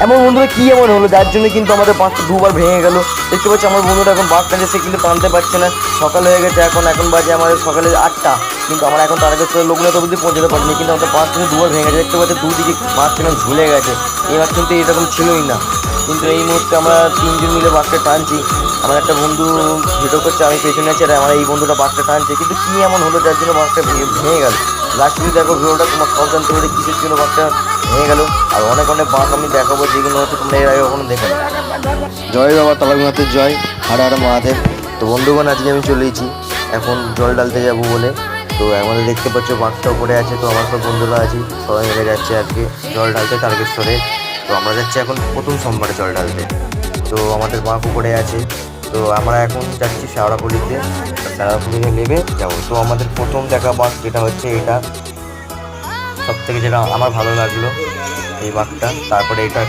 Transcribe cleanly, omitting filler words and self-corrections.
এমন বন্ধুরা কি এমন হলো যার জন্য কিন্তু আমাদের বাঁকটা দুবার ভেঙে গেল। দেখতে পাচ্ছি আমার বন্ধুটা এখন বাঁক টানছে, সে কিন্তু টানতে পারছে না। সকাল হয়ে গেছে, এখন বাজে আমাদের সকালে 8টা, কিন্তু আমরা এখন তারকেশ্বর লোকনাথ অবধি পৌঁছাতে পারিনি। কিন্তু আমাদের বাঁক কিন্তু দুবার ভেঙে গেছে। দেখতে পাচ্ছি দুদিকে বাঁক কেন ঝুলে গেছে। এবার কিন্তু এরকম ছিলই না, কিন্তু এই মুহূর্তে আমরা 3জন মিলে বাঁকটা টানছি। আমার একটা বন্ধু ভিডিও করছে, আমি পেছনে আছি, আর আমার এই বন্ধুটা বাঁকটা টানছে। কিন্তু কি এমন হলো যার জন্য বাঁকটা ভেঙে গেল। লাস্ট যদি দেখো ভিডিওটা, তোমার সব জানতে পারে কিসের জন্য বাঁকটা ভেঙে গেল। আর অনেক অনেক বাঁক আমি দেখাবো যেগুলো হয়তো তোমরা এর আগে কখনো দেখো। জয় বাবা তালাকনাথের জয়, হার হার মহাদেব। তো বন্ধুগণ, আজকে আমি চলেছি এখন জল ঢালতে যাবো বলে। তো আমাদের দেখতে পাচ্ছ বাঁকটাও পড়ে আছে। তো আমার সব বন্ধুরা আছি, সবাই মিলে যাচ্ছে আজকে জল ঢালতে তারকেশ্বরে। তো আমরা যাচ্ছি এখন প্রথম সোমবারে জল ঢালতে। তো আমাদের বাঁকও পড়ে আছে। তো আমরা এখন যাচ্ছি শেওড়াফুলিতে, শেওড়াফুলিতে নেমে যাবো। তো আমাদের প্রথম দেখা বাঁক যেটা হচ্ছে এটা, সব থেকে যেটা আমার ভালো লাগলো এই বাঁকটা। তারপরে এটা